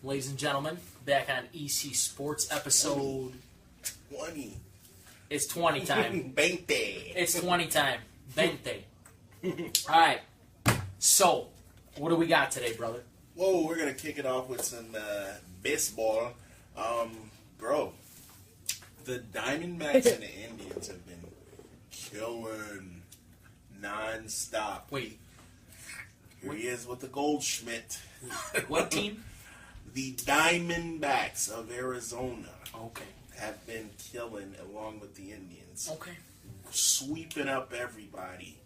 ladies and gentlemen, back on ECSports episode 20. It's 20 time. 20. It's 20 time. 20. Alright. So, what do we got today, brother? Whoa, we're going to kick it off with some baseball. Bro, the Diamondbacks and the Indians have been killing non-stop. Wait. Here he is with the Goldschmidt. What team? The Diamondbacks of Arizona Okay. have been killing along with the Indians. Okay. Sweeping up everybody.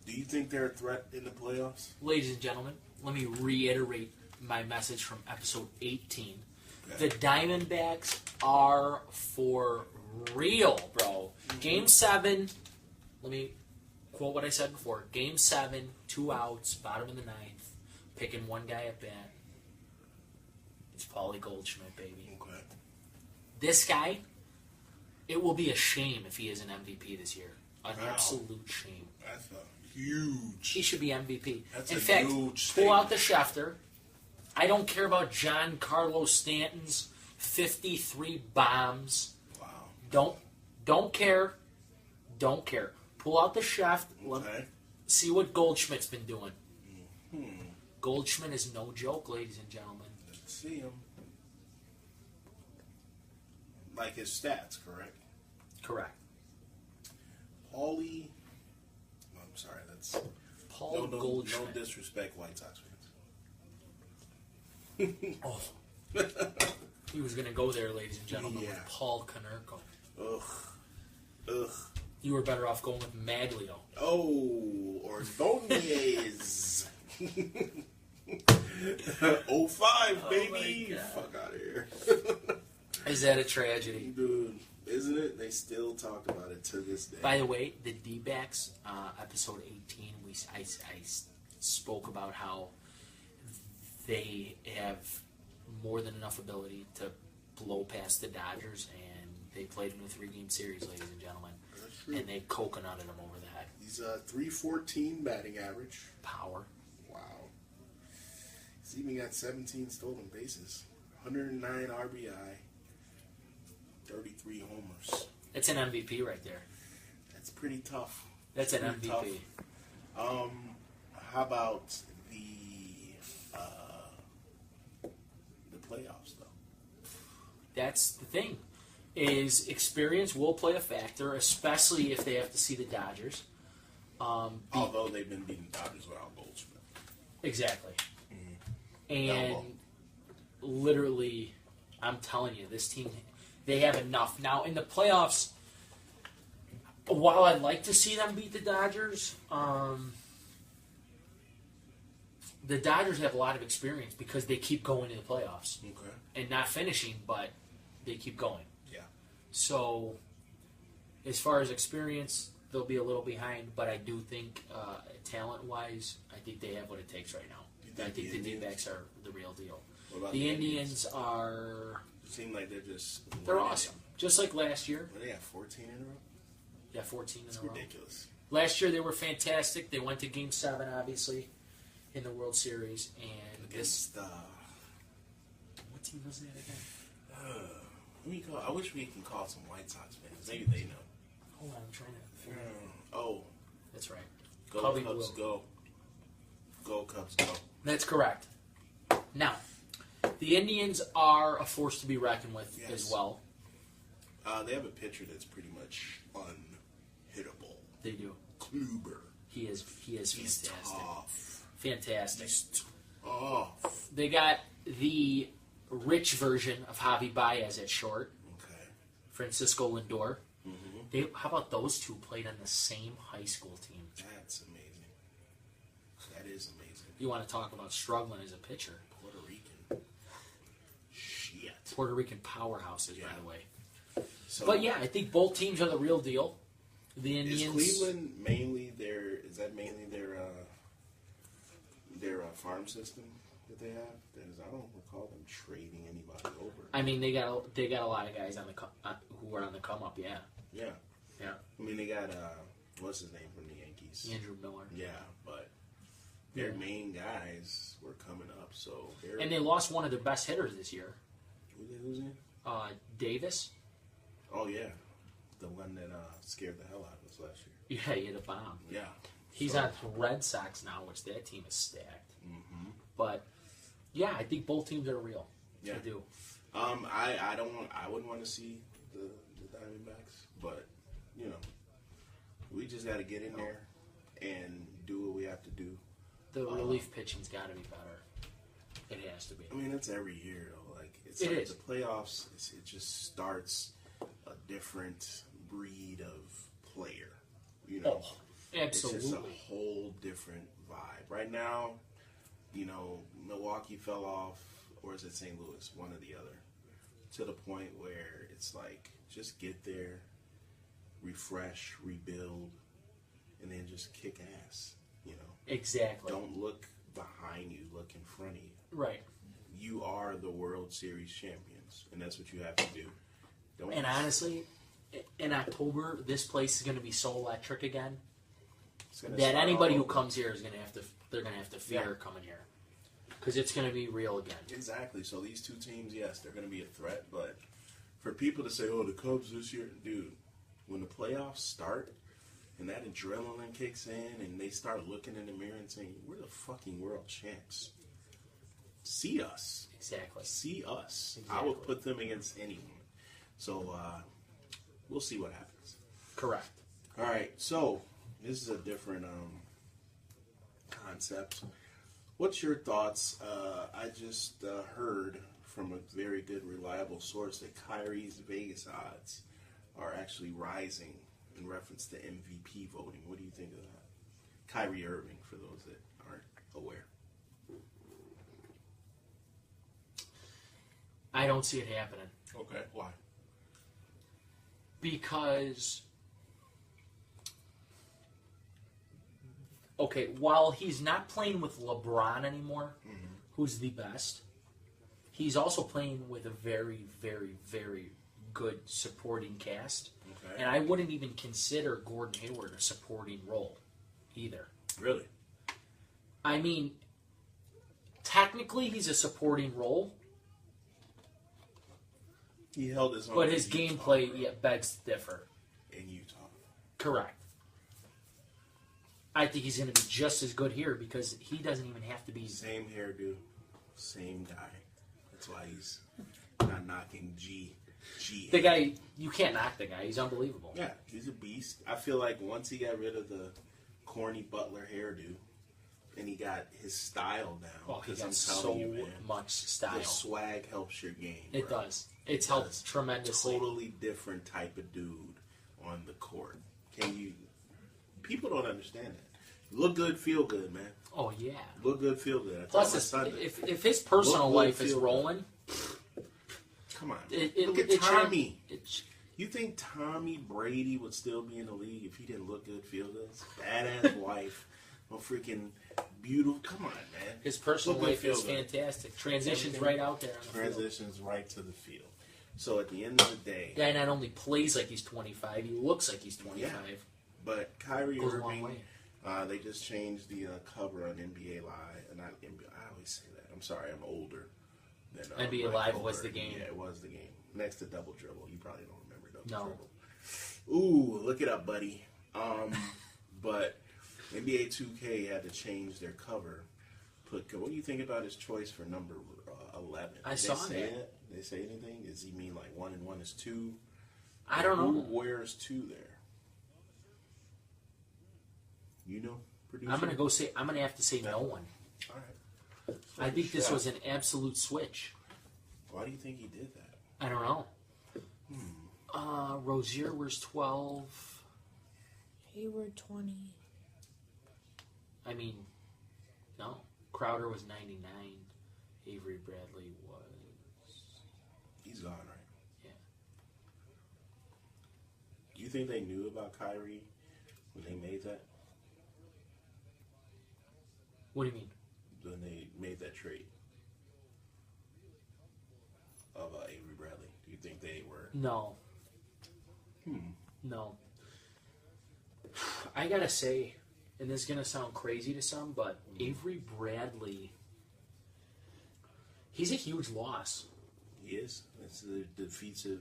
Do you think they're a threat in the playoffs? Ladies and gentlemen, let me reiterate my message from episode 18. Okay. The Diamondbacks are for real, bro. Mm-hmm. Game 7, let me quote what I said before. Game 7, 2 outs, bottom of the ninth, picking one guy at bat. It's Paulie Goldschmidt, baby. Okay. This guy, it will be a shame if he is an MVP this year. An Wow. absolute shame. That's a huge... He should be MVP. That's In a fact, huge pull out statement. the Schefter. I don't care about Giancarlo Stanton's 53 bombs. Wow. Don't care. Don't care. Pull out the Scheft. Okay. See what Goldschmidt's been doing. Hmm. Goldschmidt is no joke, ladies and gentlemen. Let's see him. Like his stats, correct? Correct. Paulie... I'm sorry, that's... Paul No Goldschmidt. disrespect, White Sox fans. Oh. He was going to go there, ladies and gentlemen, Yeah. with Paul Konerko. Ugh. You were better off going with Maglio. Oh, Ordonez. 05, baby. my God. Fuck out of here. Is that a tragedy? Dude, isn't it? They still talk about it to this day. By the way, the D-backs, episode 18, I spoke about how they have more than enough ability to blow past the Dodgers, and they played in a 3-game series, ladies and gentlemen, That's true. and they coconutted them over that. He's a 314 batting average. Power. Wow. He's even got 17 stolen bases, 109 RBI, 33 homers. That's an MVP right there. That's pretty tough. That's an Pretty MVP. tough. How about the playoffs, though? That's the thing, is experience will play a factor, especially if they have to see the Dodgers. Although they've been beating Dodgers without Goldschmidt. Exactly. No, And well. literally, I'm telling you, this team, they have enough. Now, in the playoffs, while I'd like to see them beat the Dodgers, the Dodgers have a lot of experience because they keep going to the playoffs. Okay. And not finishing, but they keep going. Yeah. So, as far as experience, they'll be a little behind, but I do think, talent-wise, I think they have what it takes right now. You I think the Indians- D-backs are the real deal. What about The Indians are... Seem like they're They're awesome. Just like last year. What, they have 14 in a row? Yeah, 14 It's in a row. ridiculous. Last year they were fantastic. They went to Game 7, obviously, in the World Series. And this... Against What team was that again? who you call? I wish we can call some White Sox fans. Maybe they know. Hold on, I'm trying to... Oh, That's right. go Cubby Cubs, Blue. go. Go Cubs, go. That's correct. Now, the Indians are a force to be reckoned with Yes. as well. They have a pitcher that's pretty much unhittable. They do. Kluber. He is He's fantastic. tough. Fantastic. He's tough. They got the rich version of Javi Baez at short, Okay. Francisco Lindor. Mm-hmm. How about those two played on the same high school team? That's amazing. That is amazing. You want to talk about struggling as a pitcher. Puerto Rican. Shit. Puerto Rican powerhouses, by Yeah. the way. So, But yeah, I think both teams are the real deal. The is Indians. Cleveland mainly their? Is that mainly their farm system that they have? Because I don't recall them trading anybody over. I mean, they got a lot of guys on the who are on the come up. Yeah, Yeah. yeah. I mean, they got what's his name from the Yankees? Andrew Miller. Yeah, but their main guys were coming up. So and they lost one of their best hitters this year. Who's in? Davis. Oh yeah, the one that scared the hell out of us last year. Yeah, he hit a bomb. Yeah, he's on Red Sox now, which that team is stacked. Mm-hmm. But yeah, I think both teams are real. Yeah, I do. I wouldn't want to see the Diamondbacks, but you know, we just got to get in there and do what we have to do. The relief pitching's got to be better. It has to be. I mean, it's every year though. Like it's it like is. The playoffs. It just starts a different breed of player. You know, absolutely. It's just a whole different vibe. Right now, you know, Milwaukee fell off, or is it St. Louis? One or the other. To the point where it's like, just get there, refresh, rebuild, and then just kick ass. You know, exactly. Don't look behind you, look in front of you. Right. You are the World Series champions, and that's what you have to do. And honestly, in October, this place is going to be so electric again that anybody who comes here is going to have to. They're going to have to fear coming here because it's going to be real again. Exactly. So these two teams, yes, they're going to be a threat, but for people to say, "Oh, the Cubs this year," dude, when the playoffs start and that adrenaline kicks in, and they start looking in the mirror and saying, "We're the fucking world champs." See us. Exactly. See us. Exactly. I would put them against anyone. So we'll see what happens. Correct. All right. So this is a different concept. What's your thoughts? I just heard from a very good, reliable source that Kyrie's Vegas odds are actually rising in reference to MVP voting. What do you think of that? Kyrie Irving, for those that aren't aware. I don't see it happening. Okay, why? Because, okay, while he's not playing with LeBron anymore, who's the best, he's also playing with a very, very, very good supporting cast. Okay. And I wouldn't even consider Gordon Hayward a supporting role either. Really? I mean, technically he's a supporting role. He held his own. But his gameplay begs to differ. In Utah. Correct. I think he's going to be just as good here because he doesn't even have to be... Same hairdo. Same guy. That's why he's not knocking G. The guy, you can't knock the guy. He's unbelievable. Yeah, he's a beast. I feel like once he got rid of the corny Butler hairdo and he got his style down, he got so much style. The swag helps your game. It does. It's helped tremendously. Totally different type of dude on the court. People don't understand that. Look good, feel good, man. Oh, yeah. Look good, feel good. Plus, if his personal life is rolling... Come on. Look at Tommy. You think Tommy Brady would still be in the league if he didn't look good, feel good? Badass wife. A freaking beautiful. Come on, man. His personal life is fantastic. Transitions right out there on the field. Transitions right to the field. So at the end of the day... Guy not only plays like he's 25, he looks like he's 25. Yeah. But Kyrie Goes Irving, they just changed the cover on NBA Live. And I always say that. I'm sorry, I'm older. Than, NBA Live was the game. Yeah, it was the game. Next to Double Dribble. You probably don't remember Double Dribble. Ooh, look it up, buddy. But NBA 2K had to change their cover. What do you think about his choice for number 11? I saw that. Did they say anything? Does he mean like 1 and 1 is 2? I don't know. Who wears 2 there? You know, producer? I'm gonna have to say no one. All right. I think this was an absolute switch. Why do you think he did that? I don't know. Rozier was 12. Hayward 20. I mean, no. Crowder was 99. Avery Bradley was... He's gone, right? Yeah. Do you think they knew about Kyrie when they made that? What do you mean? When they made that trade of Avery Bradley. Do you think they were... No. No. I gotta say, and this is going to sound crazy to some, but Avery Bradley, he's a huge loss. He is. It's the defensive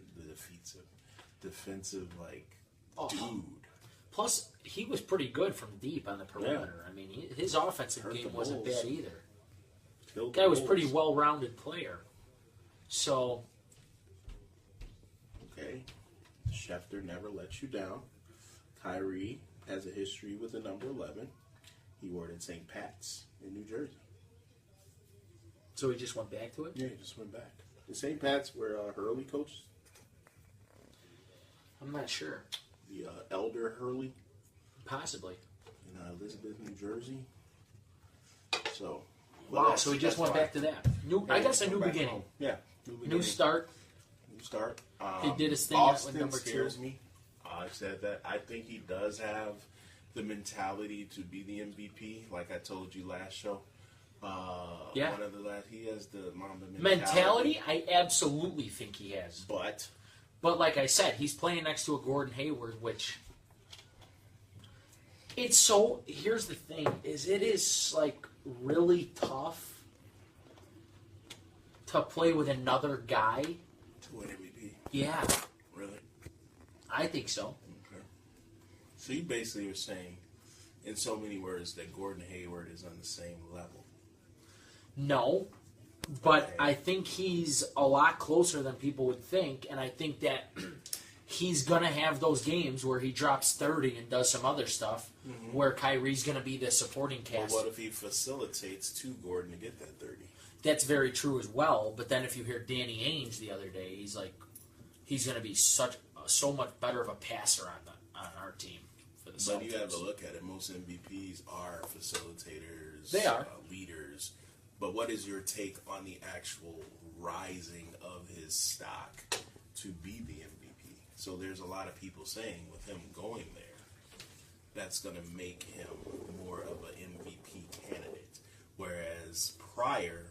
dude. Plus, he was pretty good from deep on the perimeter. Yeah. I mean, his offensive Hurt game the wasn't Bulls. bad either. Killed Guy the was pretty Bulls. well-rounded player. So, Okay. Schefter never lets you down. Kyrie has a history with the number 11. He wore it at St. Pat's in New Jersey. so he just went back to it? Yeah, he just went back. The St. Pat's where Hurley coached. I'm not sure. The elder Hurley Possibly. in Elizabeth, New Jersey. So. Wow, so he just went back to that. I guess a new Back beginning. home. Yeah. New start. New start. He did his thing Boston with number 2. scares me. I said that. I think he does have the mentality to be the MVP, like I told you last show. Yeah. One of the last, he has the Mamba Mentality, I absolutely think he has. But like I said, he's playing next to a Gordon Hayward, which it's so. Here's the thing: is it is like really tough to play with another guy. to win MVP. Yeah, Really? I think so. Okay. So you basically are saying, in so many words, that Gordon Hayward is on the same level. No, but Okay. I think he's a lot closer than people would think, and I think that he's gonna have those games where he drops 30 and does some other stuff, where Kyrie's gonna be the supporting But cast. what if he facilitates to Gordon to get that 30? That's very true as well. But then if you hear Danny Ainge the other day, he's like, he's going to be so much better of a passer on our team for the Celtics. But you have to look at it. Most MVPs are facilitators. They are. Leaders. But what is your take on the actual rising of his stock to be the MVP? So there's a lot of people saying with him going there, that's going to make him more of an MVP candidate. Whereas prior,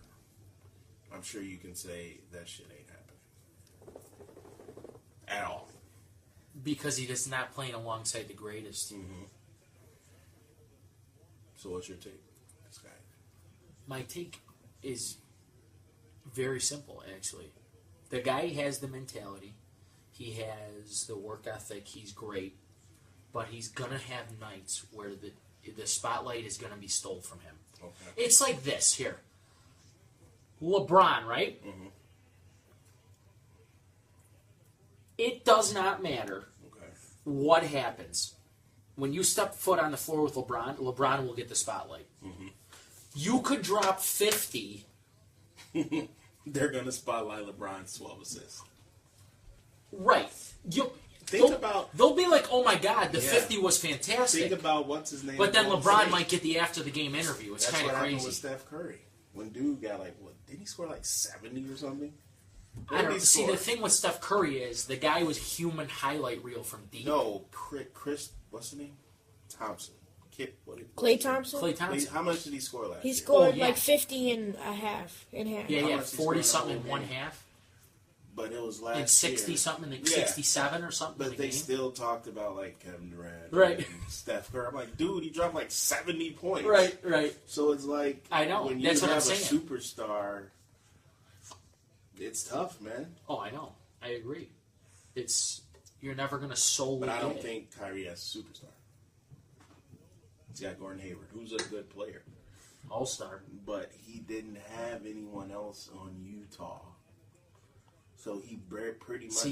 I'm sure you can say that shit ain't happening. At all. Because he is not playing alongside the greatest. Mm-hmm. So what's your take, this guy? My take is very simple, actually. The guy has the mentality. He has the work ethic. He's great. But he's going to have nights where the spotlight is going to be stole from him. Okay. It's like this here. LeBron, right? Mm-hmm. It does not matter Okay. what happens. When you step foot on the floor with LeBron, LeBron will get the spotlight. Mm-hmm. You could drop 50. They're going to spotlight LeBron's 12 assists. Right. They'll be like, oh my God, the Yeah. 50 was fantastic. Think about what's his name. But then Golden LeBron State. might get the after the game interview. It's That's kind what of happened crazy. with Steph Curry. When dude got did he score 70 or something? What I did don't he see. score? The thing with Steph Curry is the guy was human highlight reel from deep. No, Chris, what's his name? Thompson. Klay Thompson? Clay Thompson. How much did he score last He year? scored yeah. 50 and a half. Yeah, How yeah, much he 40 scored something in in the one whole half, But it was last and 60 year. something, like Yeah. 67 or something. But in the they game. still talked about Kevin Durant, Right. and Steph Curry. I'm like, dude, he dropped 70 points. Right. So it's like, I know. when you That's what I'm have a saying. superstar, it's tough, man. Oh, I know. I agree. You're never going to solely But I get don't it. think Kyrie has a superstar. He's got Gordon Hayward, who's a good player, All-star. but he didn't have anyone else on Utah. So he pretty much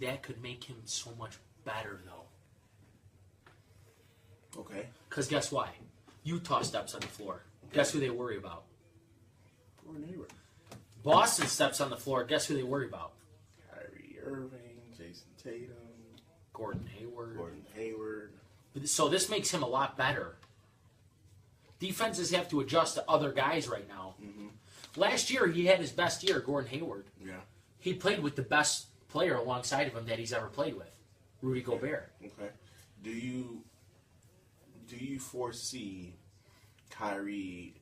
That could make him so much better though. okay. Because guess why? Utah steps on the floor. Guess who they worry about? Gordon Hayward, Boston steps on the floor. Guess who they worry about? Kyrie Irving, Jason Tatum, Gordon Hayward. Gordon Hayward. So this makes him a lot better. Defenses have to adjust to other guys right now. Mm-hmm. Last year, he had his best year, Gordon Hayward. Yeah. He played with the best player alongside of him that he's ever played with, Rudy Gobert. Okay. Do you foresee Kyrie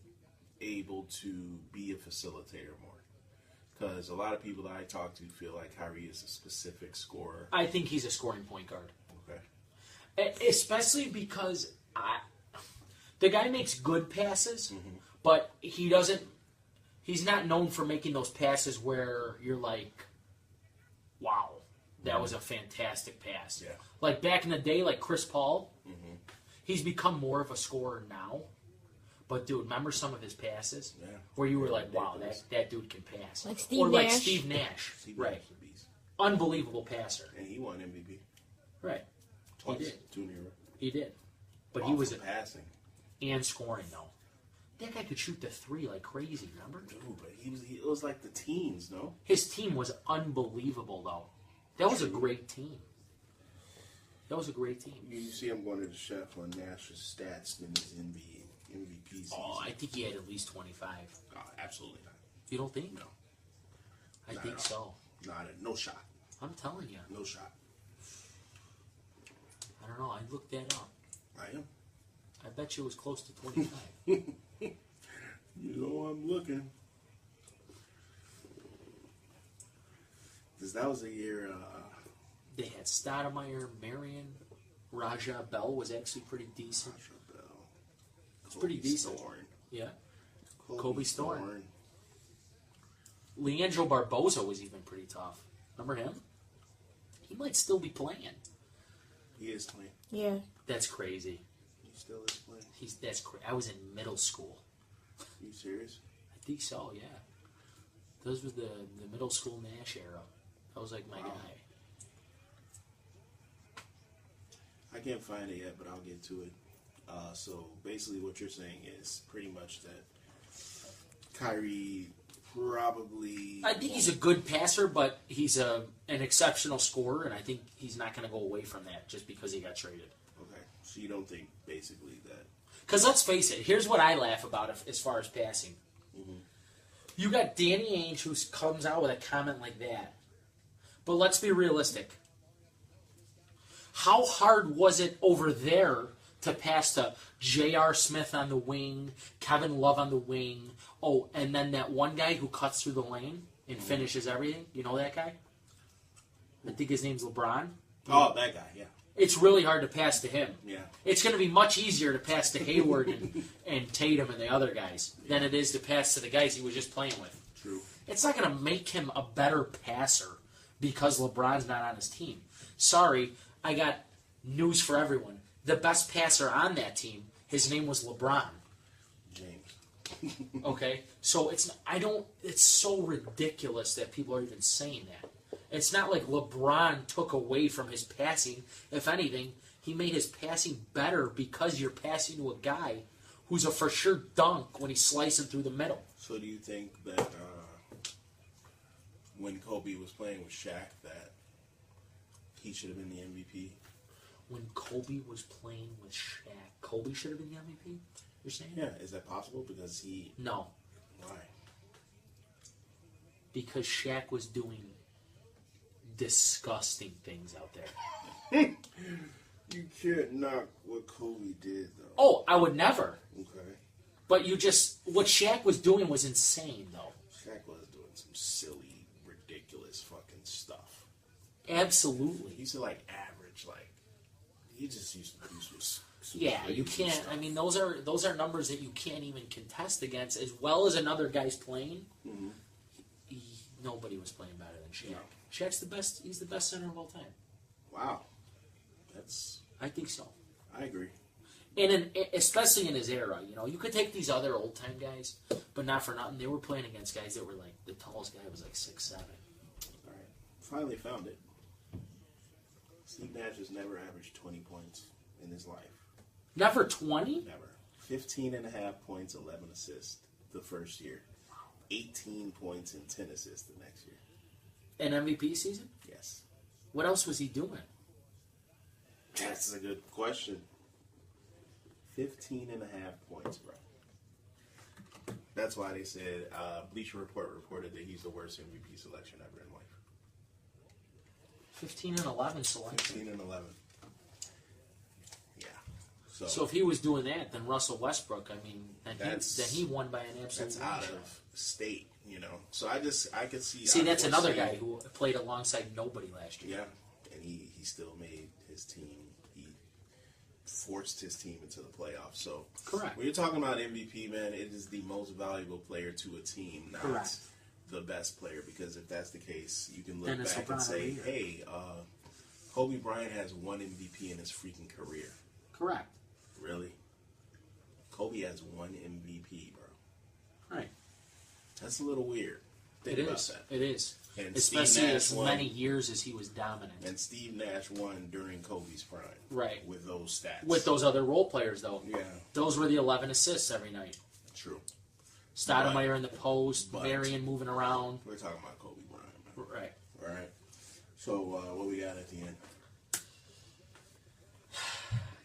able to be a facilitator more? Because a lot of people that I talk to feel like Kyrie is a specific scorer. I think he's a scoring point guard. Okay. Especially because The guy makes good passes, but he doesn't. He's not known for making those passes where you're like, "Wow, that was a fantastic pass." Yeah. Like back in the day, like Chris Paul, he's become more of a scorer now. But dude, remember some of his passes where you were like, "Wow, that dude can pass." Like Steve or like Nash. Steve Nash, Steve right? Nash is a beast. Unbelievable passer, And he won MVP. right? Twice. He did. 2 in a row. He did, but he was passing. and scoring though. That guy could shoot the three like crazy. Remember? Dude, but it was like the teens, no? His team was unbelievable though. That was a great team. That was a great team. You see him going to the chef on Nash's stats in his MVP season. Oh, I think he had at least 25. Oh, absolutely not. You don't think? No. I Not think at so. all. No shot. I'm telling you. No shot. I don't know. I looked that up. I am. I bet you it was close to 25. You know I'm looking. Because that was the year. They had Stoudemire, Marion, Raja Bell was actually pretty decent. Rasha Bell. It's pretty decent. Thorne. Yeah. Kobe Thorne. Leandro Barboza was even pretty tough. Remember him? He might still be playing. He is playing. Yeah. That's crazy. He still is playing. That's crazy. I was in middle school. You serious? I think so. Yeah. Those were the middle school Nash era. That was like my guy. I can't find it yet, but I'll get to it. So basically, what you're saying is pretty much that Kyrie probably. I think he's a good passer, but he's an exceptional scorer, and I think he's not going to go away from that just because he got traded. Okay, so you don't think basically that. Because let's face it, here's what I laugh about as far as passing. You got Danny Ainge who comes out with a comment like that. But let's be realistic. How hard was it over there to pass to J.R. Smith on the wing, Kevin Love on the wing, and then that one guy who cuts through the lane and finishes everything? You know that guy? I think his name's LeBron. Oh, that guy, yeah. It's really hard to pass to him. Yeah. It's going to be much easier to pass to Hayward and Tatum and the other guys than it is to pass to the guys he was just playing with. True. It's not going to make him a better passer because LeBron's not on his team. Sorry, I got news for everyone. The best passer on that team, his name was LeBron. James. Okay? So it's so ridiculous that people are even saying that. It's not like LeBron took away from his passing. If anything, he made his passing better because you're passing to a guy who's a for sure dunk when he's slicing through the middle. So do you think that when Kobe was playing with Shaq that he should have been the MVP? When Kobe was playing with Shaq, Kobe should have been the MVP? You're saying? Yeah, is that possible? Because he... No. Why? Because Shaq was doing disgusting things out there. You can't knock what Kobe did, though. Oh, I would never. Okay. But what Shaq was doing was insane, though. Shaq was doing some silly, ridiculous fucking stuff. Absolutely. He used to, average, he just used to do some Yeah, you crazy can't. stuff. I mean, those are numbers that you can't even contest against. As well as another guy's playing, nobody was playing better than Shaq. No. Shaq's the best. He's the best center of all time. Wow. That's... I think so. I agree. And especially in his era, you could take these other old time guys, but not for nothing. They were playing against guys that were the tallest guy was 6'7". All right. Finally found it. Steve Nash has never averaged 20 points in his life. Never 20? Never. 15 and a half points, 11 assists the first year. 18 points and 10 assists the next year. An MVP season? Yes. What else was he doing? That's a good question. 15 and a half points, bro. That's why they said Bleacher Report reported that he's the worst MVP selection ever in life. 15 and 11 selection. 15 and 11. Yeah. So if he was doing that, then Russell Westbrook, then he won by an absolute that's out margin. of state, So I could see. See, that's another guy who played alongside nobody last year. Yeah, and he still made his team. forced his team into the playoffs. So Correct. when you're talking about MVP, man, it is the most valuable player to a team, not Correct. the best player. Because if that's the case, you can Then look it's back and LeBron say, every hey, Kobe Bryant has one MVP in his freaking career. Correct. Really? Kobe has one MVP, bro. Right. That's a little weird. Think It about is. that. It is. And Especially Steve Nash as won. many years as he was dominant. And Steve Nash won during Kobe's prime. Right. With those stats. With those other role players, though. Yeah. Those were the 11 assists every night. True. Stoudemire in the post, but- Marion moving around. We're talking about Kobe Bryant, man. Right. All right. So, what we got at the end?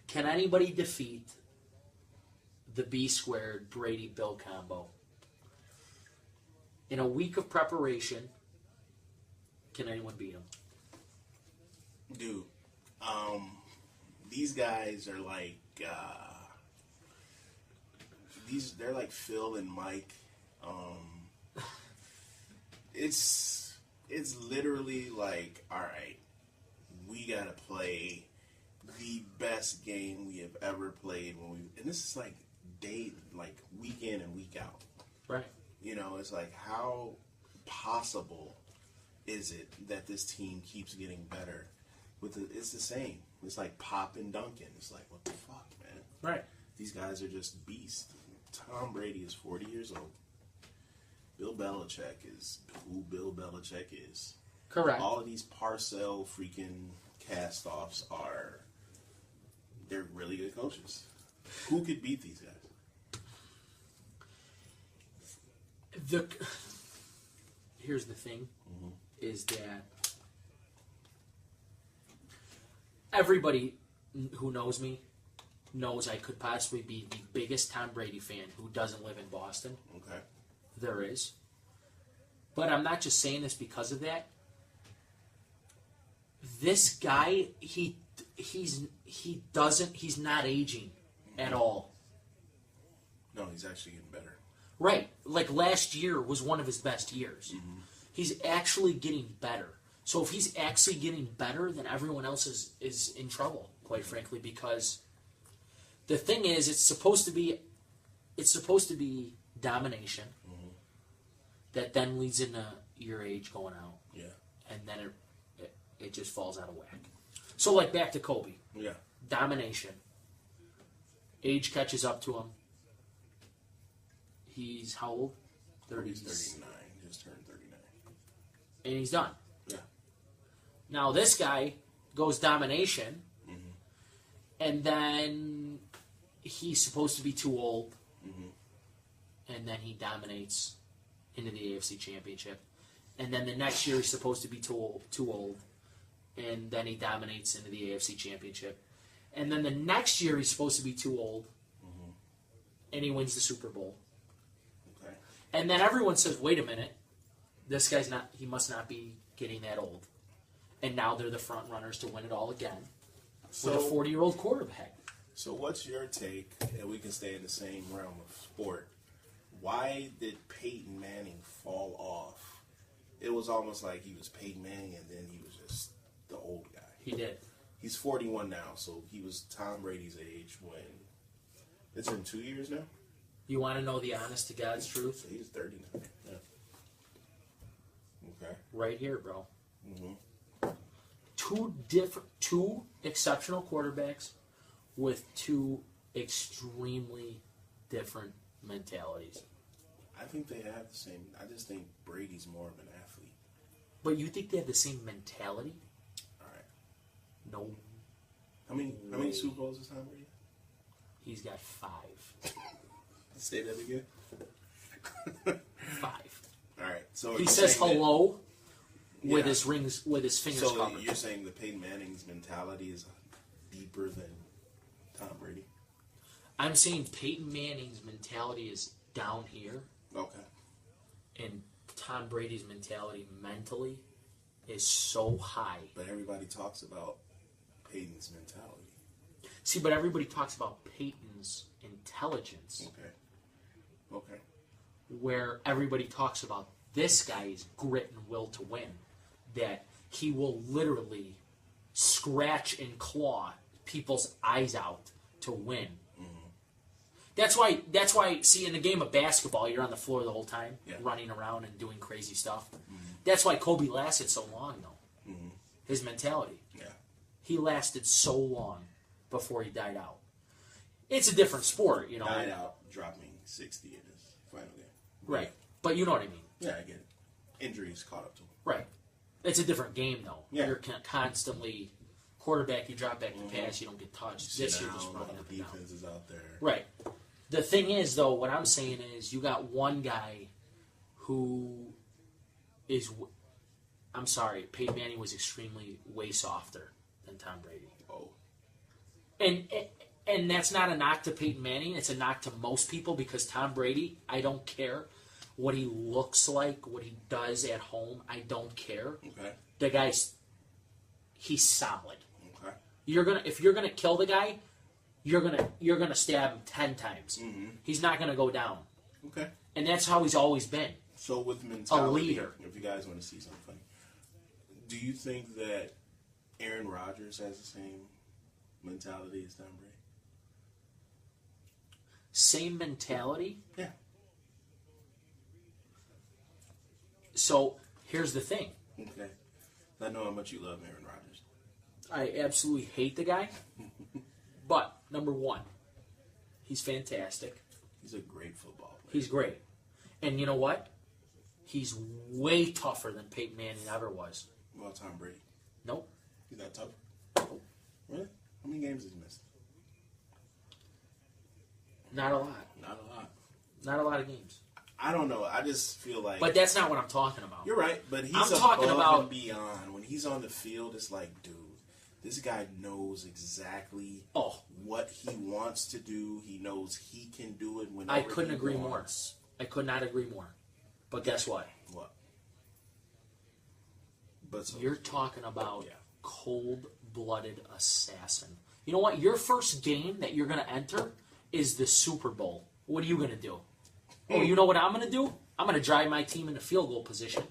Can anybody defeat the B squared Brady Bill combo? In a week of preparation, can anyone beat them? Dude, these guys are like, they're like Phil and Mike. It's literally like, all right, we gotta play the best game we have ever played and this is like week in and week out. Right. You know, it's like, how possible is it that this team keeps getting better? It's the same. It's like Pop and Duncan. It's like, what the fuck, man? Right. These guys are just beasts. Tom Brady is 40 years old. Bill Belichick is who Bill Belichick is. Correct. All of these Parcell freaking cast-offs they're really good coaches. Who could beat these guys? Here's the thing, is that everybody who knows me knows I could possibly be the biggest Tom Brady fan who doesn't live in Boston. Okay. There is. But I'm not just saying this because of that. This guy, he's not aging at all. No, he's actually getting better. Right. Like last year was one of his best years. He's actually getting better. So if he's actually getting better, then everyone else is in trouble, quite frankly, because the thing is, it's supposed to be domination that then leads into your age going out. Yeah. And then it just falls out of whack. So like back to Kobe. Yeah. Domination. Age catches up to him. He's how old? 30. He's 39. Just turned 39. And he's done. Yeah. Now this guy goes domination, and then he's supposed to be too old, and then he dominates into the AFC Championship, and then the next year he's supposed to be too old, and then he dominates into the AFC Championship, and then the next year he's supposed to be too old, and he wins the Super Bowl. Okay. And then everyone says, wait a minute, this guy's not, he must not be getting that old. And now they're the front runners to win it all again with a 40-year-old quarterback. So what's your take, and we can stay in the same realm of sport, why did Peyton Manning fall off? It was almost like he was Peyton Manning and then he was just the old guy. He did. He's 41 now, so he was Tom Brady's age when, it's in 2 years now? You want to know the honest to God's truth? So he's 30 now. Yeah. Okay. Right here, bro. Two exceptional quarterbacks with two extremely different mentalities. I think they have the same. I just think Brady's more of an athlete. But you think they have the same mentality? All right. No. How many Super Bowls has Tom Brady? He's got 5. Say that again. 5. All right. So He says hello with Yeah. his rings, with his fingers So covered. you're saying the Peyton Manning's mentality is deeper than Tom Brady? I'm saying Peyton Manning's mentality is down here, Okay. and Tom Brady's mentality mentally is so high. But everybody talks about Peyton's mentality. See, but everybody talks about Peyton's intelligence, Okay. where everybody talks about this guy's grit and will to win, that he will literally scratch and claw people's eyes out to win. That's why. See, in the game of basketball, you're on the floor the whole time, running around and doing crazy stuff. That's why Kobe lasted so long, though. His mentality. Yeah. He lasted so long before he died out. It's a different sport, you know. Died out, dropping 60 in his final game. Right, but you know what I mean. Yeah, I get it. Injuries caught up to him. Right. It's a different game, though. Yeah. You're constantly quarterback. You drop back to pass. You don't get touched. This you're just running up and down. Defense is out there. Right. The thing is, though, what I'm saying is you got one guy who is, I'm sorry, Peyton Manning was extremely way softer than Tom Brady. Oh. And that's not a knock to Peyton Manning. It's a knock to most people because Tom Brady, I don't care what he looks like, what he does at home. I don't care. Okay. The guy's, he's solid. Okay. If you're gonna kill the guy, you're gonna stab him 10 times. He's not gonna go down. Okay. And that's how he's always been. So with mentality, leader. if you guys want to see something funny, do you think that Aaron Rodgers has the same mentality as Tom Brady? Same mentality. Yeah. So here's the thing. Okay. I know how much you love Aaron Rodgers. I absolutely hate the guy. But, number one, he's fantastic. He's a great football player. He's great. And you know what? He's way tougher than Peyton Manning ever was. Well, Tom Brady. Nope. He's not tough. Really? How many games has he missed? Not a lot. Not a lot. Not a lot of games. I don't know. I just feel like. But that's not what I'm talking about. You're right, but he's I'm talking above about and beyond. When he's on the field, it's like, dude, this guy knows exactly what he wants to do. He knows he can do it whenever I couldn't he agree wants. more. I could not agree more. But guess what? What? But so, You're talking about cold-blooded assassin. You know what? Your first game that you're going to enter is the Super Bowl. What are you going to do? Oh, you know what I'm going to do? I'm going to drive my team into field goal position,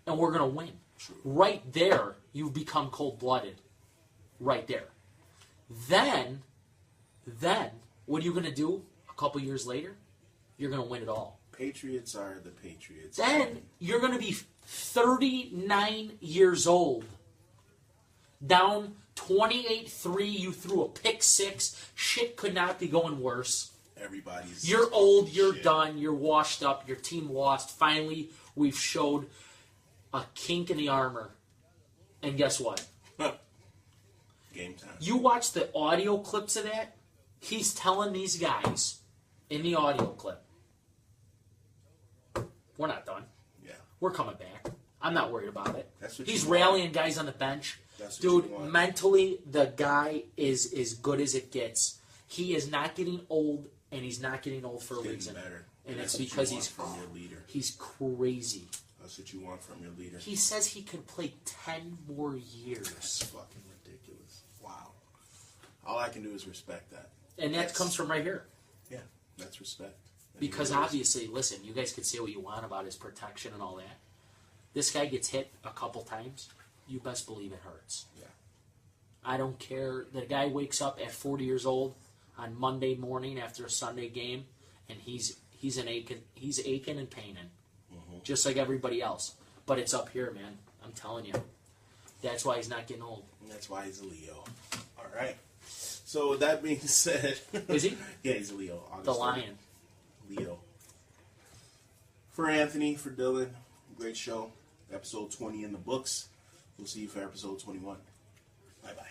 and we're going to win. True. Right there, you've become cold-blooded. Right there. Then, what are you going to do a couple years later? You're going to win it all. Patriots are the Patriots. Then you're going to be 39 years old. Down 28-3, you threw a pick six. Shit could not be going worse. Everybody's. You're old, you're shit. done, you're washed up, your team lost. Finally, we've showed a kink in the armor. And guess what? Game time. You watch the audio clips of that, he's telling these guys in the audio clip, we're not done. Yeah. We're coming back. I'm not worried about it. That's what He's you want. rallying guys on the bench. That's what you Dude, want. mentally, the guy is as good as it gets. He is not getting old, and he's not getting old for a Getting reason. better. And it's that's what you because want from your leader. he's crazy. That's what you want from your leader. He says he could play 10 more years. That's fucking ridiculous. Wow. All I can do is respect that. And that comes from right here. Yeah, that's respect. And Because he really is. obviously, listen, you guys can say what you want about his protection and all that. This guy gets hit a couple times. You best believe it hurts. Yeah. I don't care. The guy wakes up at 40 years old on Monday morning after a Sunday game, and he's aching and paining, just like everybody else. But it's up here, man. I'm telling you. That's why he's not getting old. And that's why he's a Leo. All right. So with that being said, Is he? Yeah, he's a Leo. August The 30th. Lion. Leo. For Anthony, for Dylan, great show. Episode 20 in the books. We'll see you for episode 21. Bye bye.